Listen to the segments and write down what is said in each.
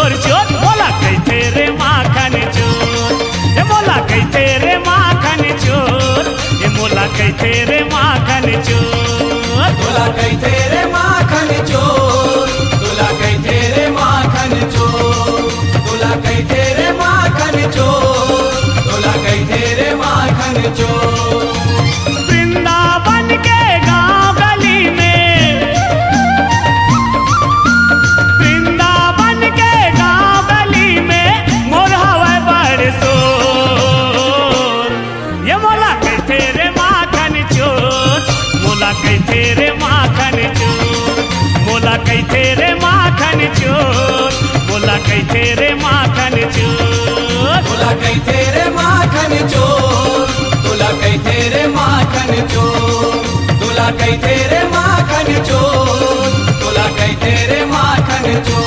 चोर चोर बोला कैथे रे माखन चोर, ये मोला कैथे रे माखन चोर, ये मोला कैथे रे माखन चोर, बोला कैथे रे माखन चोर, बोला कैथे रे माखन चोर, बोला कैथे रे माखन चोर, बोला कैथे रे माखन चोर। वृंदावन के गांव गली में, वृंदावन के गांव गली में मोर हवा बड़ शोर, ये मोला कैथे रे माखन चोर, मोला कैथे रे माखन चोर, मोला कैथे रे माखन चोर, मोला कैथे रे माखन चोर, बोला कैथे रे माखन चोर, बोला कैथे रे माखन चोर, बोला कैथे रे माखन चोर, बोला कैथे रे माखन चोर।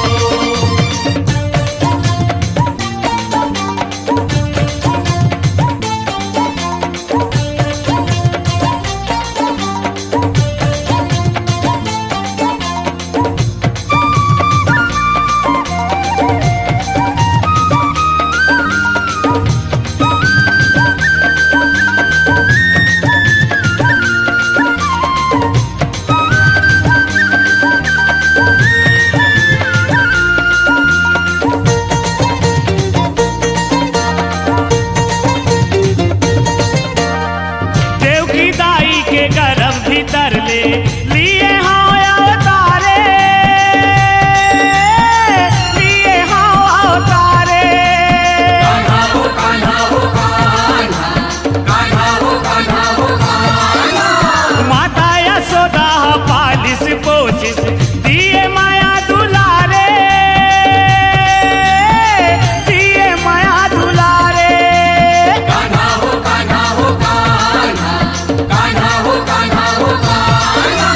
भीतर ले लिए हाँ अवतारे, लिए हाँ अवतारे, कान्हा हो कान्हा हो कान्हा, कान्हा हो कान्हा हो कान्हा। माता यशोदा पालिस पोसिस दिए माया दुलारे, दिए माया दुलारे, कान्हा हो कान्हा हो कान्हा, कान्हा हो कान्हा हो कान्हा।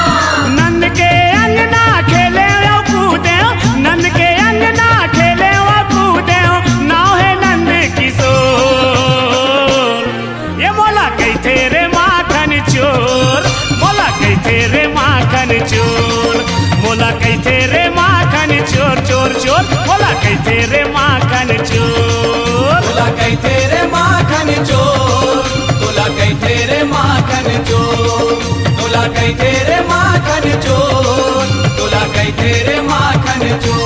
नंद के अंगना खेले वो कूदे, नंद के अंगना खेले वो कूदे, नाव है नंद किशोर, ये मोला कैथे रे माखन चोर, मोला कैथे रे माखन चोर, मोला कैथे रे माखन चोर, चोर चोर मोला कैथे रे माखन चोर, बोला कैथे रे माखन चोर, बोला कैथे रे माखन चोर, बोला कैथे रे माखन चोर, बोला कैथे रे माखन चोर।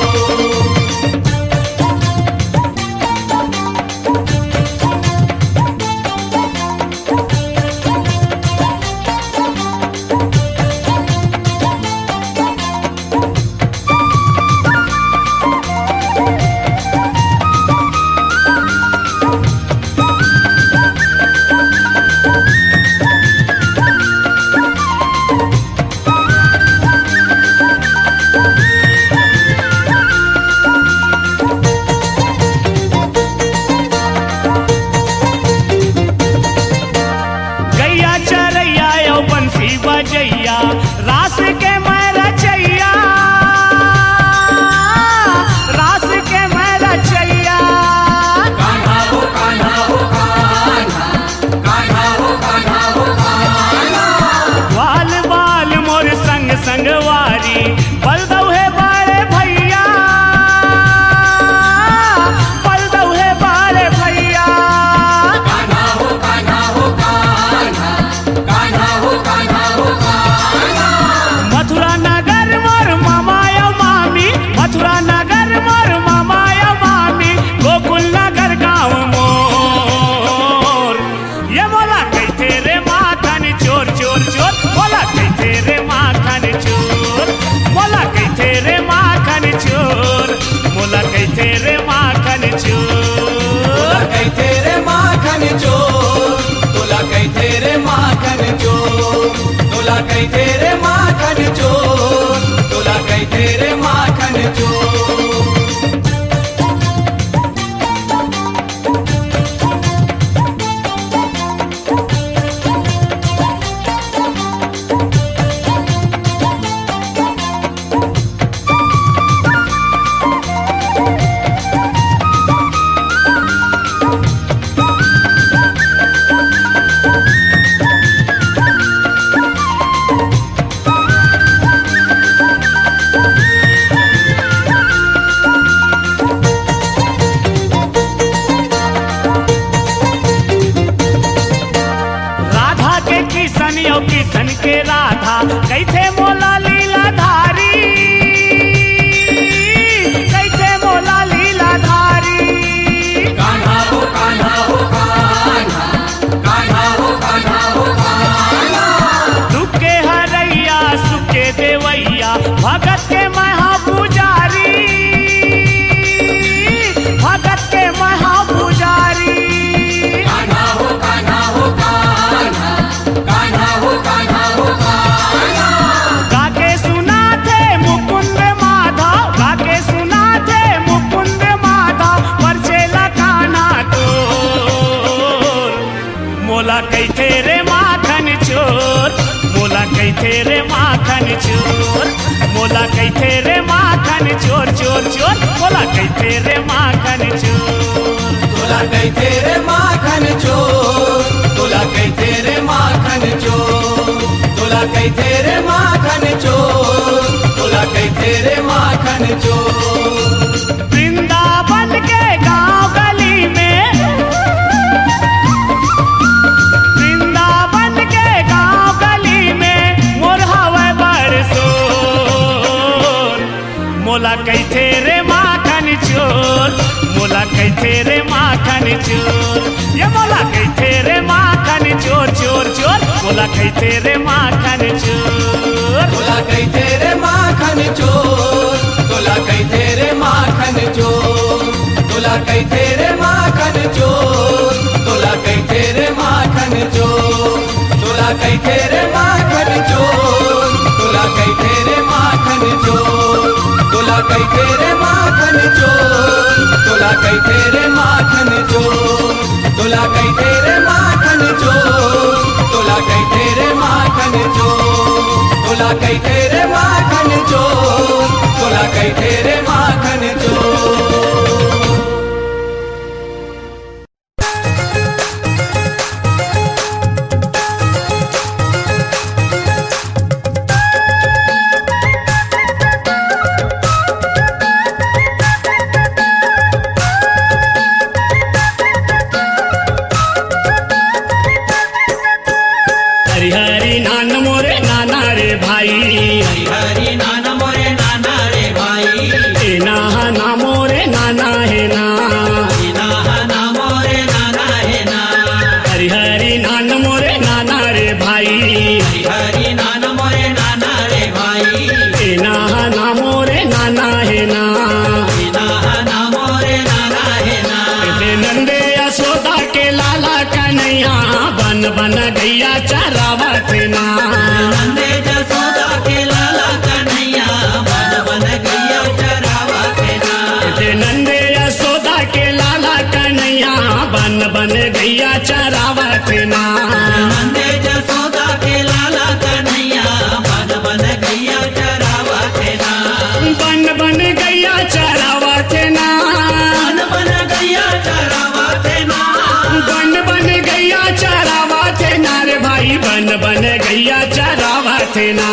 गैया चरैया यो बंसी बजैया, रास के मैं रचैया, रास के मैं रचैया, कान्हा हो कान्हा हो कान्हा, कान्हा हो कान्हा हो कान्हा। बाल बाल मोर संग संगवारी, बलदौ है बारे भैया, बलदौ है बारे भैया, कान्हा हो कान्हा हो कान्हा, कान्हा हो कान्हा हो कान्हा। मथुरा नगर मोर मामा यो मामी, मथुरा नगर मोर मामा यो मामी, गोकुल नगर गाँव मोर, ये मोला कैथे रे माखन चोर, चोर चोर मोला कैथे रे माखन चोर, मोला कैथे रे माखन चोर, मोला कैथे रे माखन बोला चोर, कैथे रे माखन चोर, बोला कैथे रे माखन चोर, बोला कैथे रे माखन चोर, बोला कैथे रे माखन चोर। राधा कैथे मोला लीलाधारी, कैथे मोला लीलाधारी। कान्हा हो कान्हा हो कान्हा, कान्हा हो कान्हा हो कान्हा। दुख के हरैया सुख के देवैया भगत के महापुजारी, भगत के महापुजारी। कान्हा हो कान्हा हो कान्हा, कान्हा हो कान्हा हो कान्हा। गाके सुना थे मुकुंद माधव, गाके सुना थे मुकुंद माधव, परचेला कान्हा तोर। मोला कैथे रे माखन चोर, मोला कैथे रे माखन चोर, मोला कैथे रे माखन चोर चोर चोर, मोला कैथे रे माखन चोर। तोला कैथे रे माखन चोर, तोला कैथे रे माखन चोर, तोला कैथे रे माखन चोर, तोला कैथे रे माखन चोर। वृंदावन के गांव गली में, वृंदावन के गांव गली में मोर हवे बड़ शोर। मोला कैथे रे माखन चोर, मोला कैथे रे माखन चोर, ये मोला कैथे रे माखन चोर चोर चोर, मोला कैथे रे माखन चोर। तोला कैथे रे माखन चोर, तोला कैथे रे माखन चोर, तोला कैथे रे माखन चोर, तोला कैथे रे माखन चोर, तोला कैथे रे माखन चोर, तोला कैथे रे माखन चोर, तोला कैथे रे माखन चोर, तोला कैथे रे माखन चोर, तोला कैथे रे माखन चोर, तोला कैथे रे माखन चोर, तोला कैथे रे माखन चोर, तोला कैथे रे माखन चोर। हरि हरि नान मोरे नाना रे भाई, हरि हरि नाना मोरे नाना रे भाई, ए नाहा ना मोरे नाना है ना। नाना मोरे नाना है ना। हरि हरि नान मोरे नाना रे भाई, हरि हरि नाना मोरे नाना रे भाई, ए नाहा ना मोरे नाना है ना। नाना मोरे नाना है ना। ए नंदे यशोदा के लाला कन्हैया बन बन गैया चरावत ना। नंदे जसोदा के लाला कन्हैया बन बन गैया चरावत ना। ए नंदे यशोदा के लाला कन्हैया बन बन गैया चरावत ना। नंदे जसोदा के लाला कन्हैया बन बन गैया चरावत ना। बन बन गैया चरावत ना। बन बन गैया चरावत ना। बन बन गैया चरावत ना रे भाई, बन बन गैया चरावत ना।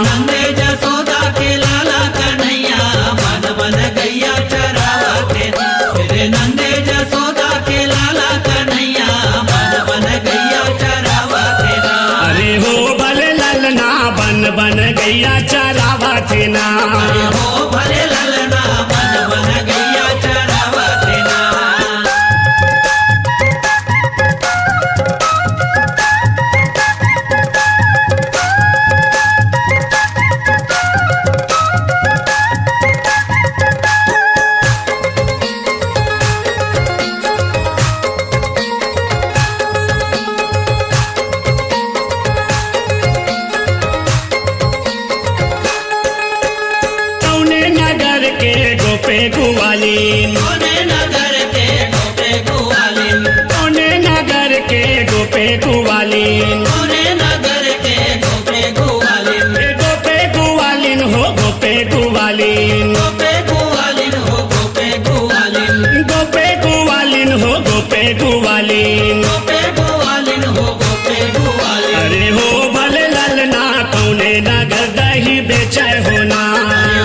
नंदे जसोदा के लाला कन्हैया बन बन गैया चरावत ना। रे नंदे जसोदा के लाला कन्हैया बन बन गैया चरावत ना। अरे हो भले ललना बन बन गैया चरावत ना। हो भले ललना बन बन गैया चरावत ना। कौने नगर के गोपे गुवालीन, कोने नगर के गोपे गुवालिन, कौने नगर के गोपे गुवालीन। कोने नगर के गोपे गुवालिन, ए गोपे गुवालीन हो गोपे गुवालीन, गोपे गुवालिन हो गोपे गुवालिन, गोपे गुवालीन हो गोपे गुवालीन। गोपे गुवालिन हो गोपे गुवालिन। अरे हो भले ललना कौने नगर दही बेचे हो ना।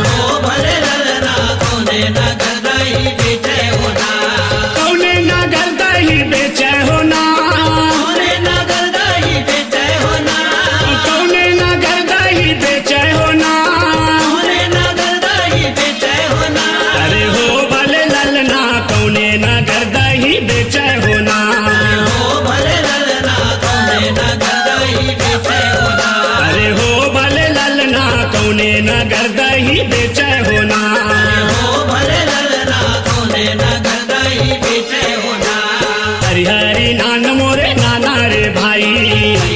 हो भले ललना कोने नगर दही बेचे हो ना। कौने नगर दही बेचे हो ना। कोने नगर दही बेचे हो ना। कौने नगर कौने नगर दही बेचे होना। हो भले ललना कौने नगर दही बेचे होना। हरि हरि नान मोरे नाना रे भाई,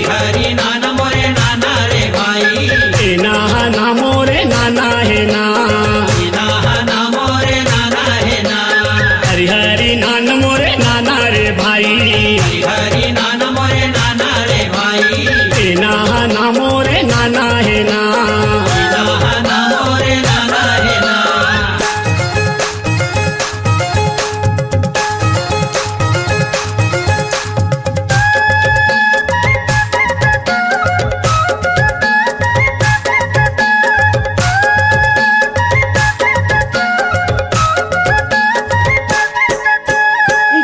हरि नान मोरे नाना रे भाई। ए ना ना मोरे नाना है ना, ना मोरे नाना है ना। हरि हरि नान मोरे नाना रे भाई, हरि नान मोरे नाना रे भाई। ए ना ना मोरे नाना है ना। ना मोरे नाना है ना।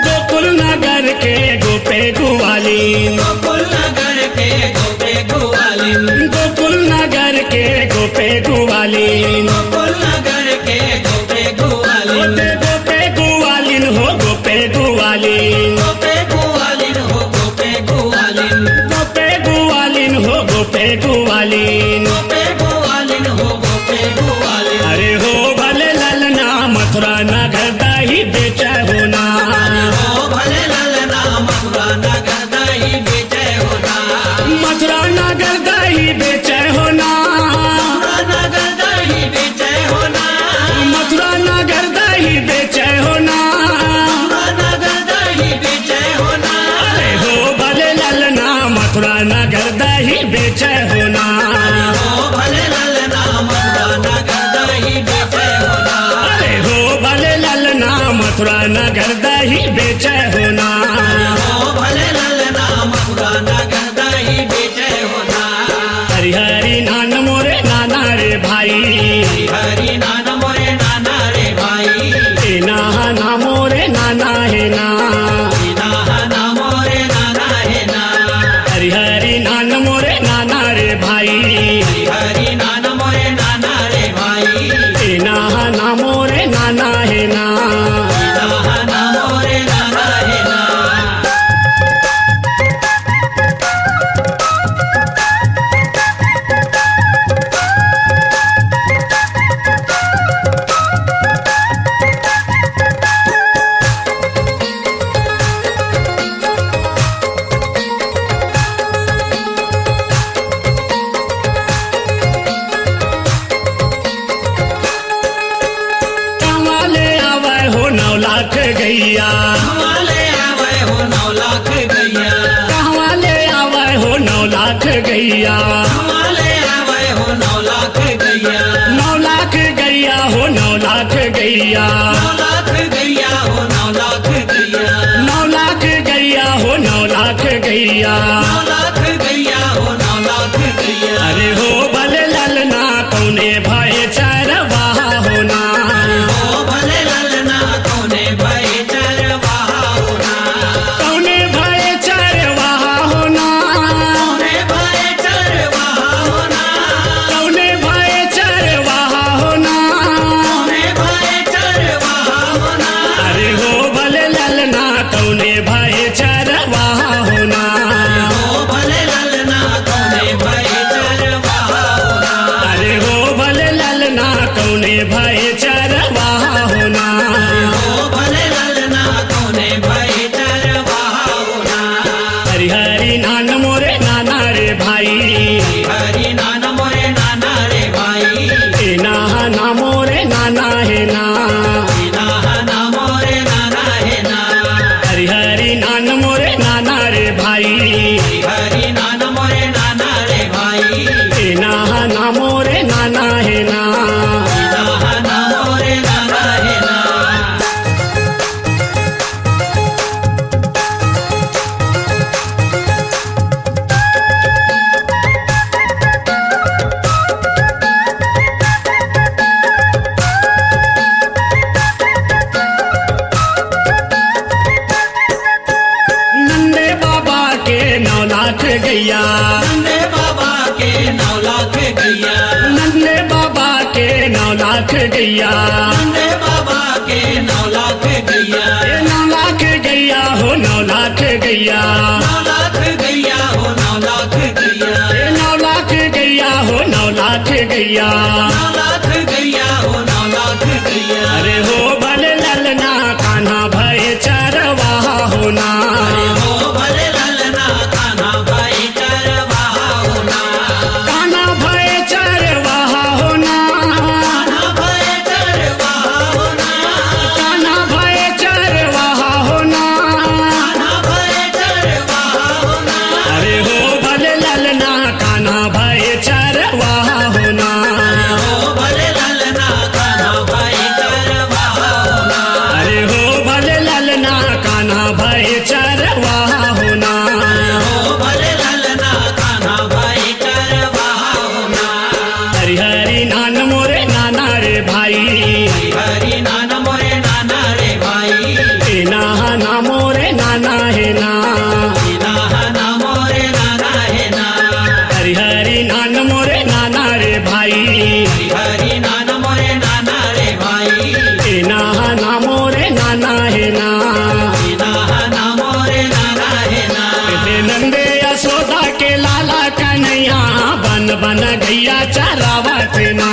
गोकुल नगर के गोपे गुवालीन, गोकुल नगर के गोपे गुवालीन। गोकुल नगर के गोपे गुवालीन, गोकुल नगर के गोपे गुवालीन। गोपे गुवालीन हो गोपे गुवालीन, गोपे गुवालीन हो गोपे गुवालीन। गोपे गुवालीन हो गोपे गुवालीन। गोपे गुवालीन हो गोपे गुवालीन। अरे हो भले ललना मथुरा नगर दही बेचे होना। हो भले ललना मथुरा नगर दही बेचे होना। मथुरा नगर दही बेचे होना। मथुरा नगर दही बेचे होना। मथुरा नगर दही बेचे होना। मथुरा नगर दही बेचे होना। अरे हो भले ललना मथुरा नगर दही बेचे होना। हो भले ललना मथुरा नगर दही बेचे होना। अरे हो भले ललना मथुरा नगर दही बेचे होना। हो भले ललना मथुरा नगर दही बेचे होना। हरि हरि नान मोरे नाना रे भाई, हरि नान मोरे नाना रे भाई। ए ना ना मोरे नाना है ना। ना मोरे नाना है ना। हरि हरि नान मोरे नाना रे भाई, हरि नान मोरे नाना रे भाई। ए ना ना मोरे नाना है ना। ना मोरे नाना है ना। कमाले आवे हो 9 लाख गैया, कमाले आवे हो 9 लाख गैया। कमाले आवे हो 9 लाख गैया। कमाले आवे हो 9 लाख गैया। 9 लाख गैया हो 9 लाख गैया। 9 लाख गैया हो 9 लाख गैया। 9 लाख गैया हो 9 लाख गैया। 9 लाख गैया हो 9 लाख गैया। अरे हो भले ललना कौने भाई चरवाहा होना। हो भले ललना कौने भाई चरवाहा होना। कौने भाई चरवाहा होना। कौने भाई चरवाहा होना। कौने भाई चरवाहा होना। कौने भाई चरवाहा होना। अरे हो भले ललना कौने भाई चरवाहा होना। हो भले ललना कौने भाई चरवाहा होना। अरे हो भले ललना कौने भाई चरवाहा होना। हो भले ललना कौने भाई चरवाहा होना। हरि हरि नान मोरे नाना रे भाई, हरि नान मोरे नाना रे भाई। ए ना ना मोरे नाना है ना। ना मोरे नाना है ना। हरि हरि नान मोरे नाना रे भाई, हरि नान मोरे नाना रे भाई। ए ना ना मोरे नाना है ना। ना मोरे नाना है ना। नंदे बाबा के 9 लाख गैया। नंदे बाबा के 9 लाख गैया। नंदे बाबा के 9 लाख गैया। नंदे बाबा के 9 लाख गैया। ए 9 लाख गैया हो 9 लाख गैया। 9 लाख गैया हो 9 लाख गैया। 9 लाख गैया हो 9 लाख लाख गैया। 9 लाख गैया हो 9 लाख गैया। अरे हो भले ललना कान्हा भय चरवाहा होना। अरे हो भले ललना कान्हा भाई चरवाहा होना। कान्हा भय चरवाहा होना। कान्हा भय चरवाहा होना। कान्हा भय चरवाहा होना। कान्हा भय चरवाहा होना। अरे हो भले ललना कान्हा भय चरवाहा होना। हो भले ललना कान्हा भाई चरवाहा होना। अरे हो भले ललना कान्हा भय चरवाहा होना। हो भले ललना कान्हा भाई चरवाहा होना। हरि हरि नान मोरे नाना रे भाई। हरि नाना मोरे नाना रे भाई। ए ना मोरे नाना है ना। नाहा ना मोरे नाना है ना। हरि हरि नान मोरे नाना रे भाई। हरि नाना मोरे नाना रे भाई। ए ना मोरे नाना है ना। नाहा ना मोरे नाना है ना। कहते नंदे यशोदा के लाला कन्हैया बन बन गैया चरावत ना।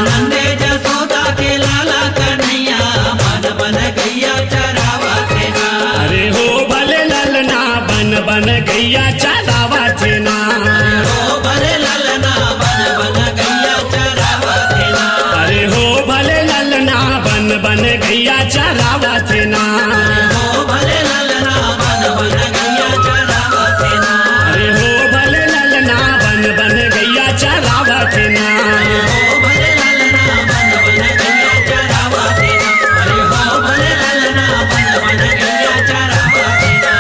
नंदे जसोदा के लाला कन्हैया बन बन गैया चरावत ना। अरे हो भले ललना बन बन गैया चरावत ना। हो भले ललना बन बन गैया चरावत ना। अरे हो भले ललना बन बन गैया चरावत ना। हो भले ललना बन बन गैया चरावत ना। अरे हो भले ललना बन बन गैया चरावत ना। हो भले ललना बन बन गैया चरावत ना। अरे हो भले ललना बन बन गैया चरावत ना।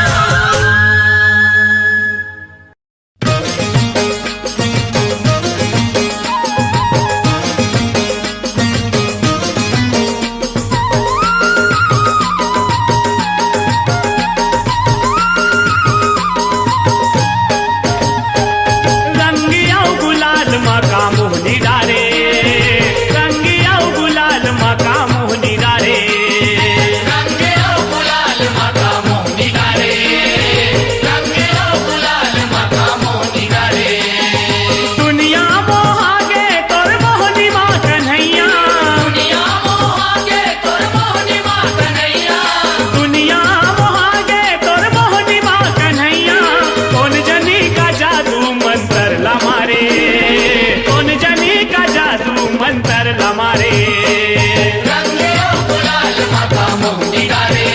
रंगिया गुलाल मका मोहनी डारे। रंगिया गुलाल मका मोहनी डारे। रंगे गुलाल मका मोहनी डारे। रंगे गुलाल मका मोहनी डारे। दुनिया मोहागे तोर मोहनी माँ कन्हैया। दुनिया मोहागे तोर मोहनी माँ कन्हैया। दुनिया मोहागे तोर मोहनी माँ कन्हैया। कौन जनी का जादू मंत्र ला मारे। कौन जनी का जादू मंत्र ला मारे। रंगे गुलाल मका मोहनी डारे।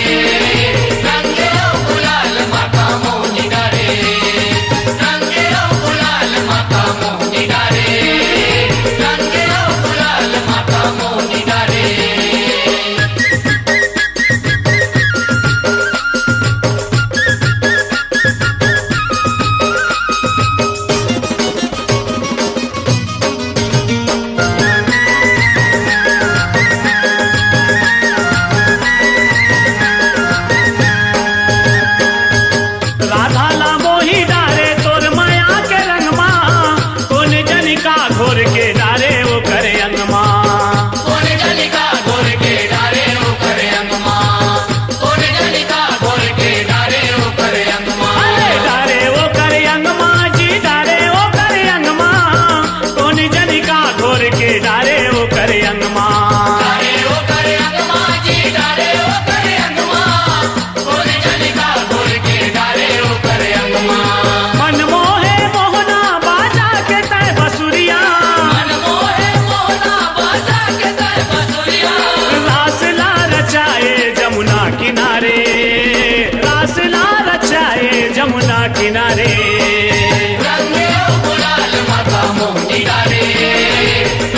रंगे गुलाल मका मोहनी डारे। रंगे गुलाल मका मोहनी डारे। रंगे गुलाल मका मोहनी डारे। राधा ला मोही डारे तोर माया के रंगमा। कौन जनी का घोर के डारे वो करे अंगमा। कौन जलिका घोर के डारे वो करे अंगमा। कौन जलिका घोर के डारे वो करे अंगमा। अरे डारे वो करे अंगमा जी डारे वो करे अंगमा। कौन जनी का घोर के डारे वो करे अंगमा। डारे वो करे अंगमा जी डारे वो करे अंगमा। कौन जलिका घोर के डारे वो करे अंगमा। मन मोहे मोहना बाजा के तय बसुरिया। मन मोहे मोहना बाजा के तय बसुरिया। रास ला रचाए जमुना किनारे। रास ला रचाए जमुना किनारे। रंगे गुलाल मका मोहनी डारे।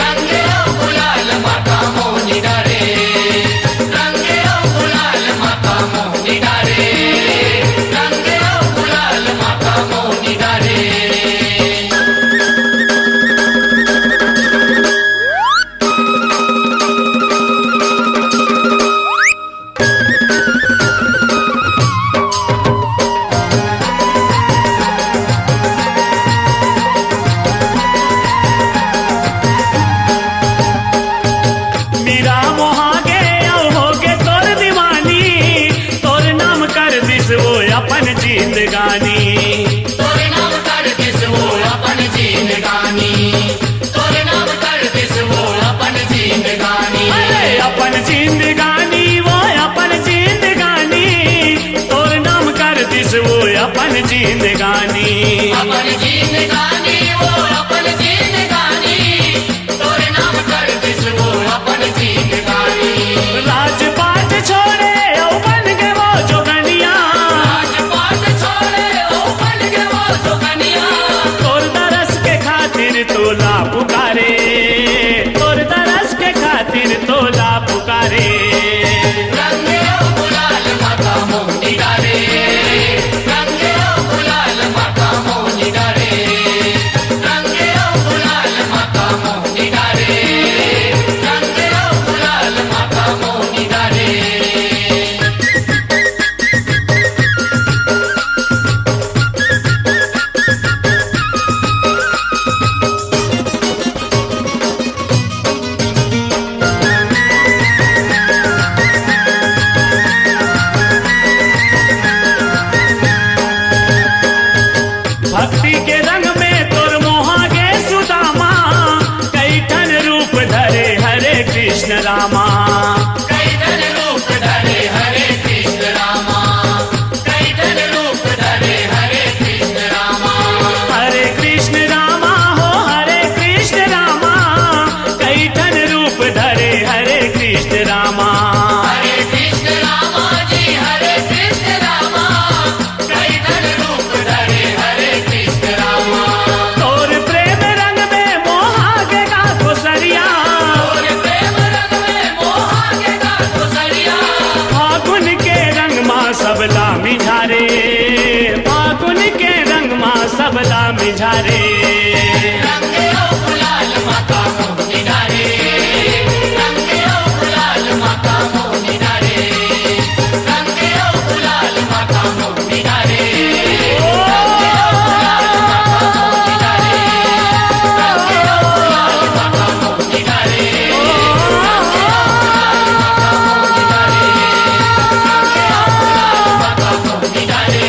रंगे गुलाल मका मोहनी डारे। रंगे गुलाल मका मोहनी डारे। रंगे गुलाल मका मोहनी डारे। जिंदगानी तोरे नाम कर दिस वो अपन जिंदगानी तोरे रामा। कैठन रूप धरे हरे कृष्ण रामा, कैठन रूप धरे हरे कृष्ण रामा। हरे कृष्ण रामा हो हरे कृष्ण रामा, कैठन रूप धरे हरे कृष्ण रामा। हरे कृष्ण रामा जी हरे कृष्ण रामा, कैठन रूप धरे हरे कृष्ण रामा। तोर प्रेम रंग में मोहा के गाथो सरिया, और प्रेम रंग में मोहा के गाथो सरिया। फागुन के रंग माँ सबला मिझारे, फागुन के रंग माँ सबला मिझारे। रंगे ओ गुलाल माता मोहनी नारे, रंगे ओ गुलाल माता मोहनी नारे, रंगे ओ गुलाल माता मोहनी नारे, रंगे ओ गुलाल माता मोहनी नारे, रंगे ओ गुलाल माता मोहनी नारे, रंगे ओ गुलाल माता मोहनी नारे।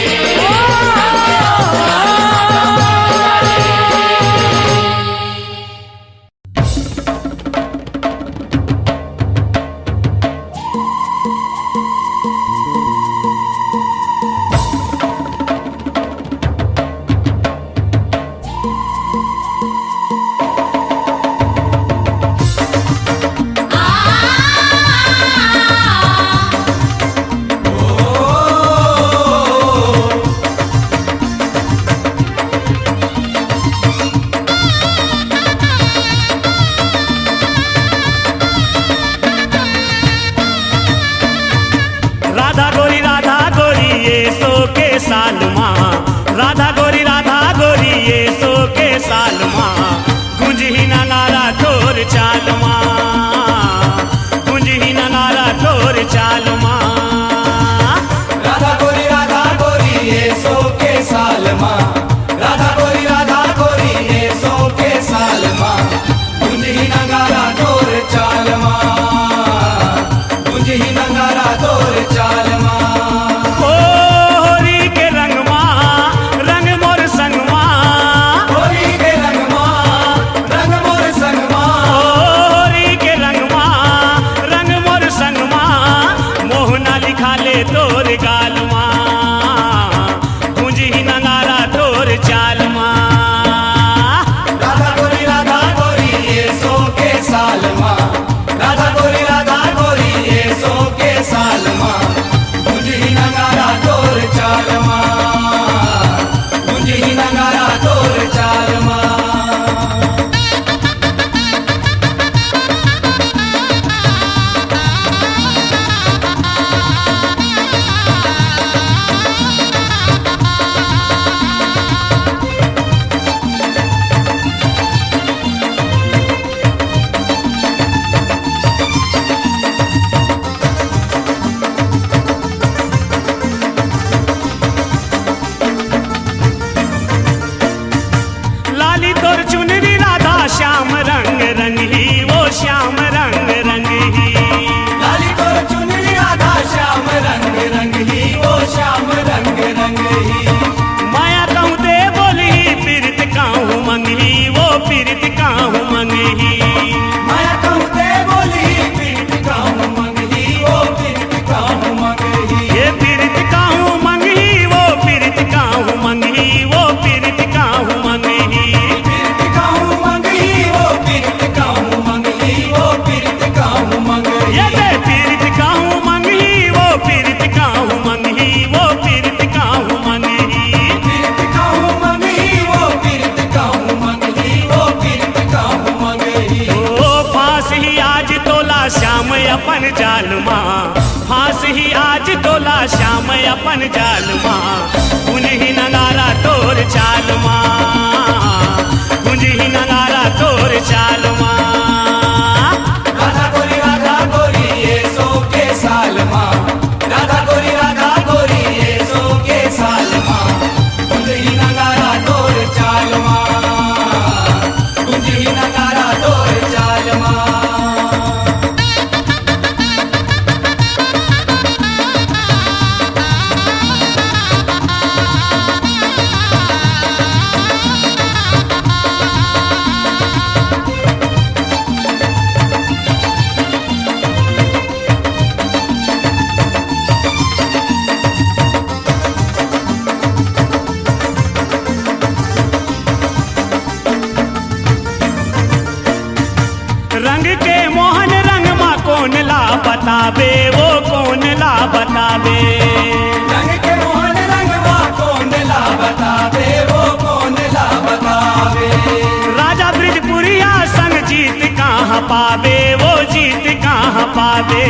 राधा गोरी ये सो के साल माँ, राधा गोरी ये सो के साल माँ। गुंज ही नगारा तोर चाल माँ, गुंज ही नगारा तोर चाल माँ। राधा गोरी ये सो के साल माँ, राधा गोरी ये सो के साल माँ। गुंजी नगारा तोर चाल माँ, गुंजी नगारा तोर चाल माँ। होरी के रंग माँ रंग मोर संग माँ, होली के रंग माँ रंग मोर संग माँ। होरी के रंग माँ रंग मोर संग माँ। मोहना लिखा ले तोर गाल माँ, गुंज ही नगारा तोर चाल माँ। राधा गोरी ये सो के साल माँ, राधा गोरी ये सो के साल माँ। गुंजी नगारा तोर चाल माँ, गुंजी नगारा तोर चाल माँ। लाली तोर चुनरी राधा श्याम रंग रंग ही, वो श्याम रंग रंग ही। लाली तोर चुनरी राधा श्याम रंग रंग ही, वो श्याम रंग रंग ही। माया कहूँ दे बोली पीरित कहूँ मंगही, वो पीरित कहूँ मंगही। माया कहूँ दे बोली पीठ कहूँ मंगही, वो पीठ कहूँ मंगही। ये पीरित कहूँ मंगही, वो पीरित कहूँ मंगही, वो पीरित कहूँ मंगही। पीठ कहूँ मंगही, वो पीठ कहूँ मंगही, वो पीठ कहूँ मंगही। ये दे पीरित कहूँ मंगही, वो पीरित कहूँ मंगही, वो पीरित कहूँ मंगही। पीठ कहूँ मंगही, वो पीठ कहूँ मंगही, वो पीठ कहूँ मंगही। ओ फांस ही आज तोला श्याम अपन जाल माँ, फांस ही आज तोला श्याम अपन जाल माँ। गुंज ही नगारा तोर चाल माँ, गुंज ही नगारा तोर चाल माँ। राधा गोरी ये सो के साल माँ, राधा गोरी ये सो के साल माँ। गुंजी नगारा तोर चाल माँ, गुंजी नगारा तोर चाल माँ। रंग के मोहन रंग मा कौन ला बतावे, वो कौन ला बतावे। रंग के मोहन रंग मा कौन ला बतावे, वो कौन ला बतावे। राजा ब्रिजपुरिया संग जीत कहाँ पावे, वो जीत कहाँ पावे।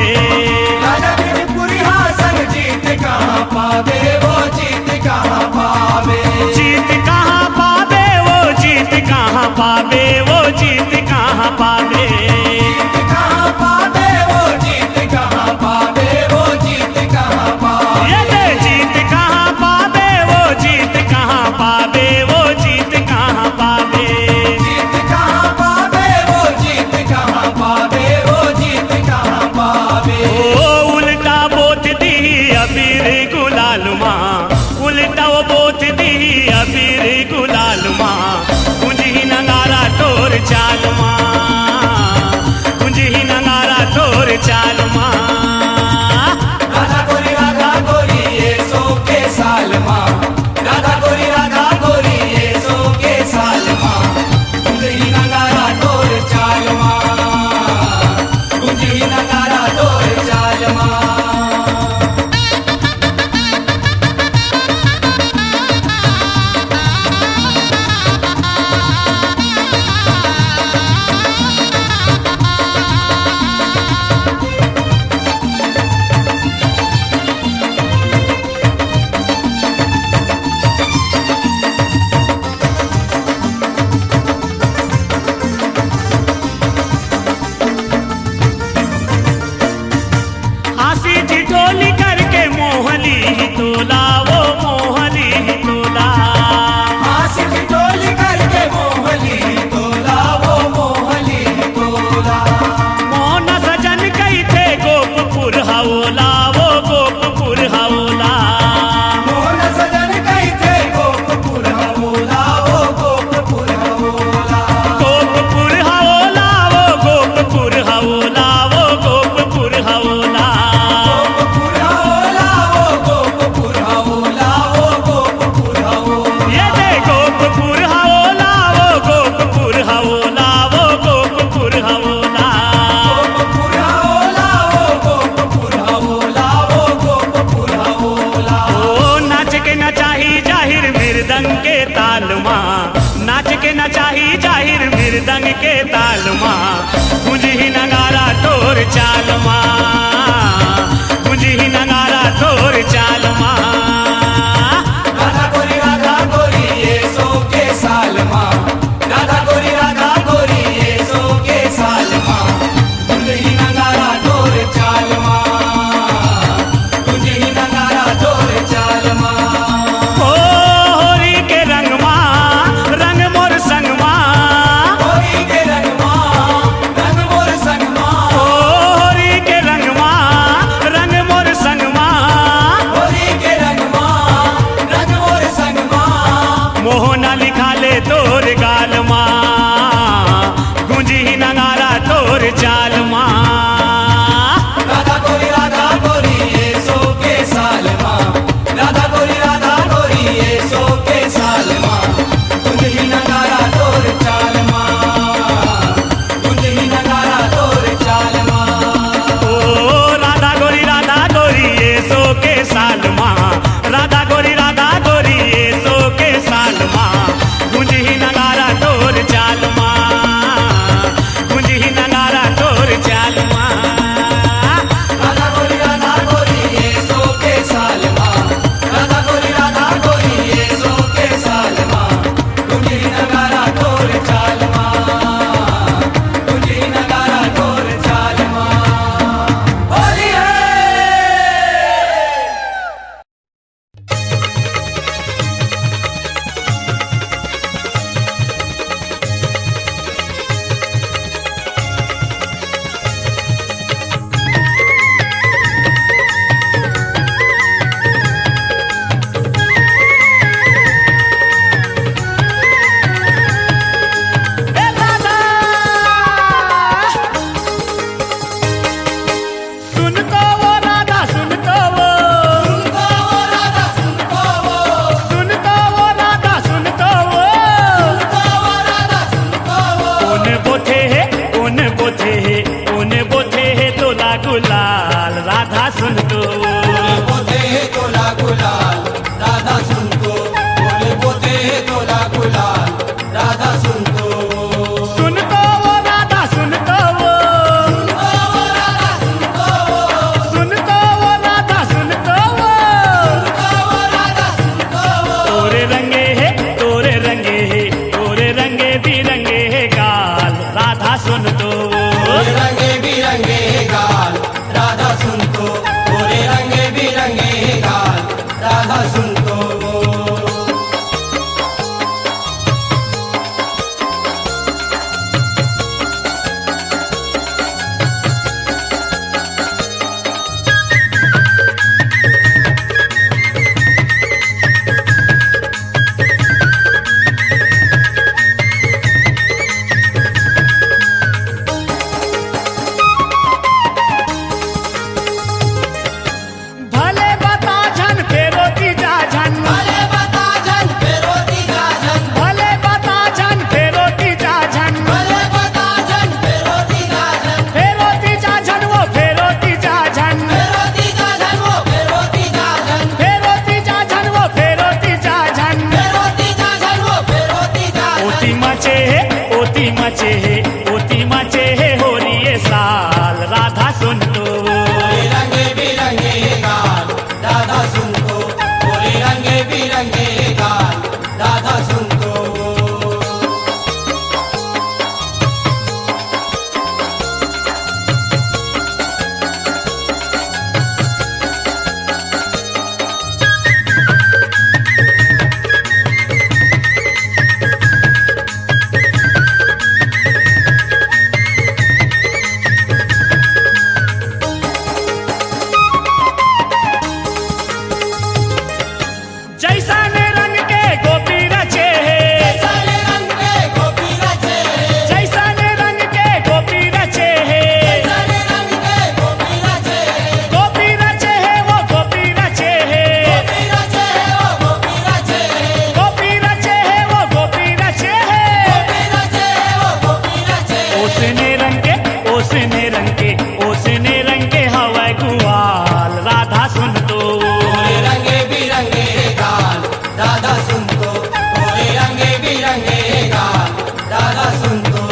राजा ब्रिजपुरिया संग जीत कहाँ पावे, वो जीत कहाँ पावे। जीत कहाँ पावे, वो जीत कहाँ पावे, वो जीत कहाँ पावे। जीत कहाँ पावे, वो जीत कहाँ पावे, वो जीत कहाँ पावे। ये दे जीत कहाँ पावे, वो जीत कहाँ पावे, वो जीत कहाँ पावे। जीत कहाँ पावे, वो जीत कहाँ पावे, वो जीत कहाँ पावे। ओ उल्टा बोत दी अबीर गुलाल माँ, उल्टा वो बोत दी अबीर गुलाल माँ। कुंजी नगारा तोर चाल माँ, कुंजी नगारा तोर चाल माँ। राधा गोरी ये सो के साल माँ। राधा गोरी ये सो के साल माँ। कुंजी नगारा तोर चाल माँ, कुंजी नगारा तोर चाल माँ। हासी ठिठोली करके मोहली ही तोला, वो मोहली ही तोला। हासी ठिठोली करके मोहली तोला, वो मोहली तोला। मोहन सजन कही थे गोपपुर हवोला, वो गोपपुर हवोला। मोहन सजन कही थे गोपपुर हवोला, वो गोपपुर हवोला। गोपपुर हवोला, वो गोपपुर हवोला, वो गोपपुर हवोला। गोपपुर हवोला, वो गोपपुर हवोला, वो गोपपुर हवोला। ये दे गोपपुर हवोला, वो गोपपुर हवोला, वो गोपपुर हवोला। गोपपुर हवोला, वो गोपपुर हवोला, वो गोपपुर हवोला। ओ नाच के नचाही जाहिर मृदंग के ताल माँ, नाच के नचाही जाहिर मृदंग के ताल माँ। गुंजी नगारा तोर चाल माँ, गुंजी नगारा तोर चाल माँ। राधा गोरी ये सो के साल माँ। राधा गोरी ये सो के साल माँ। कुंजी नगारा तोर चाल माँ, कुंजी नगारा तोर चाल माँ। ओ होरी के रंग माँ, रंग मोर संग माँ। होरी के रंग माँ, उन्हें बोथे है तोला गुलाल राधा सुन तो बोते तोला गुलाल राधा सुन तो बोले बोते तोला गुलाल राधा सुन तो सुन तो वो राधा सुन तो वो सुन तो वो राधा सुन तो वो तोरे रंगे है तोरे रंगे बिरंगे है गाल राधा सुन तो रंगे बिरंगे गाल राधा सुन तो गोरे रंगे बिरंगे गाल राधा सुन तो भले बता झन फेरो तीजा झन भले बता जन फेरो तीजा जन भले बता झन फेरो तीजा झन भले बता जन फेरो तीजा जन फेरो तीजा झन वो फेरो तीजा झन फेरो तीजा जन वो फेरो तीजा जन फेरो तीजा झन वो फेरो तीजा झन फेरो तीजा जन वो फेरो तीजा ओती मचे है हो रही है साल राधा सुन तो रंगे बिरंगे गाल राधा सुन तो गोरे रंगे बिरंगे गाल राधा सुन तो जैसा ने रंग के गोपी रचे है साले रंग के गोपी रचे जैसा ने रंग के गोपी रचे है साले रंग के गोपी रचे गोपी रचे है वो गोपी रचे है गोपी रचे ओ गोपी रचे गोपी रचे है वो गोपी रचे है गोपी रचे ओ गोपी रचे ओसने रंग के हवाई गुआल राधा सुन तो गोरे रंगे बिरंगे गाल राधा सुन तो गोरे रंगे बिरंगे गाल राधा सुन तो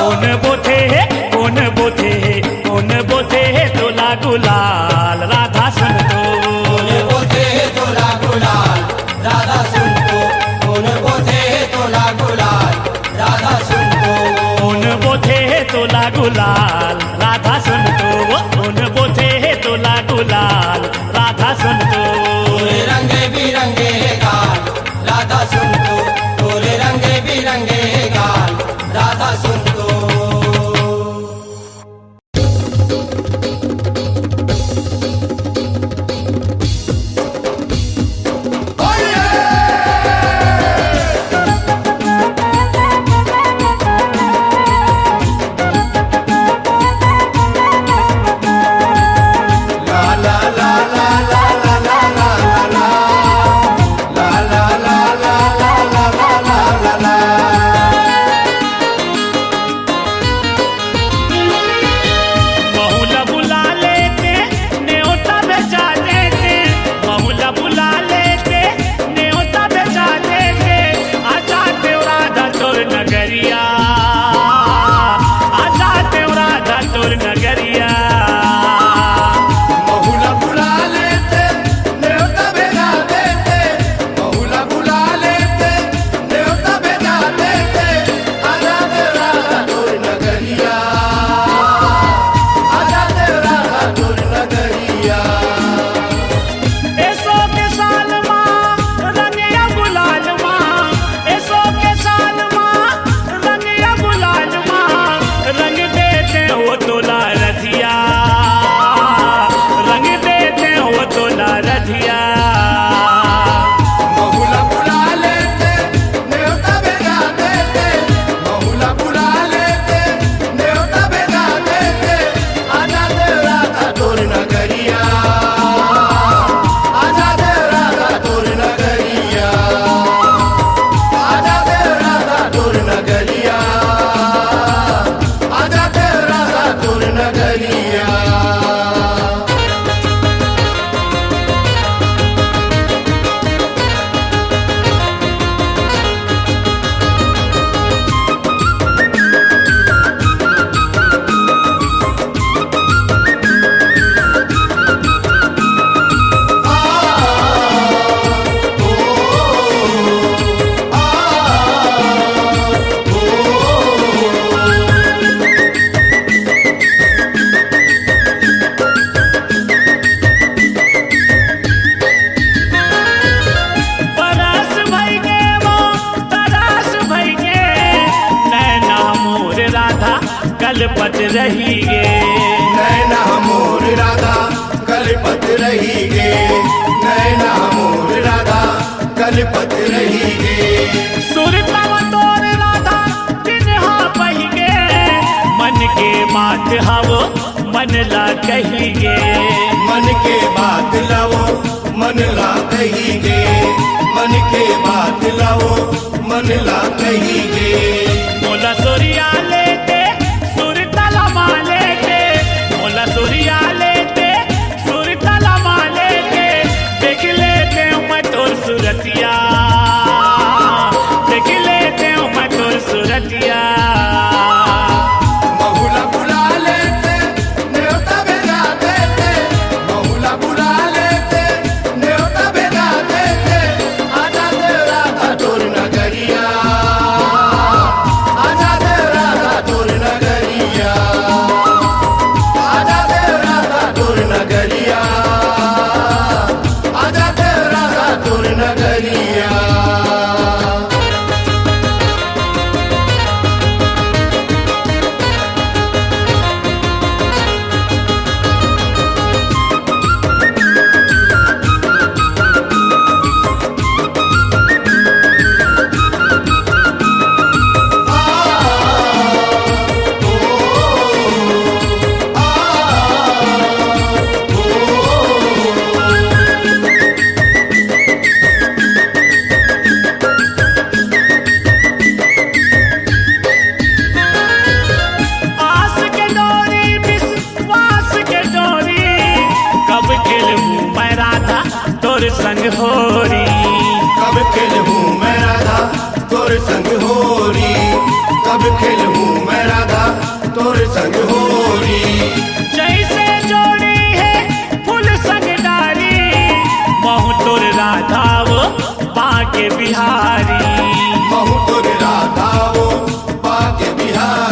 कौन बोथे है कौन बोथे है कौन बोथे है तोला गुलाल राधा सुन तो कौन बोथे तोला गुलाल राधा सुन तो कौन बोथे तोला गुलाल राधा सुन तो कौन बोथे है तोला गुलाल राधा सुन तो कौन बोथे है तोला गुलाल राधा सुन तो तोरे रंगे बिरंगे गाल राधा सुन तो तोरे रंगे बिरंगे गाल राधा सुन तो बहुला बुला लेते न्योता बेचा देते बहुला बुला लेते न्योता बेचा देते आजा राधा तोर नगरिया आजा राधा तोर नगरिया बहुला बुला लेते न्योता भेजा देते बहुला बुला लेते न्योता भेजा देते आजाद राधा तोर नगरिया आजाद राधा तोर नगरिया ऐसो के साल माँ रंगिया गुलाल माँ ऐसो के साल माँ रंगिया गुलाल माँ रंग देते हो तोला रधिया रंग देते हो तोला रधिया बहुला बुला लेते न्योता भेजा देते बहुला बुला लेते न्योता भेजा देते आजाद राधा तोर नगरिया आजाद राधा तोर नगरिया आजाद राधा तोर नगरिया आजाद राधा तोर नगरिया बरस भई गे वो तरस भई गे नैना मोर राधा कलपत रही गे नैना मोर राधा कलपत रही गे नैना मोर राधा कलपत रही गे सुरतम तोर राधा तिन्हा पही गे मन के बात हवो मन ला कही गे मन के बात लाओ मन ला कही गे मन के बात लाओ मन ला कही गे मोला सोरिया लेते सुर तलमा लेते मोला सोरिया लेते सुर तलमा लेते देख लेते हूँ मैं तोर सूरतिया देख लेते हूँ मैं तोर सूरतिया बहुला बुला लेते न्योता भेजा देते बहुला बुला लेते न्योता भेजा देते आजाद राधा तोर नगरिया आजाद राधा तोर नगरिया आजाद राधा तोर नगरिया आजाद राधा तोर नगरिया संग होरी, कब खेलूं मैं राधा तोर संग होरी, कब खेलूं मैं राधा तोर संग होरी। जैसे जोड़ी है फूल संग डाली, महु तोर राधा वो बाके बिहारी। महु तोर राधा वो बाके बिहारी।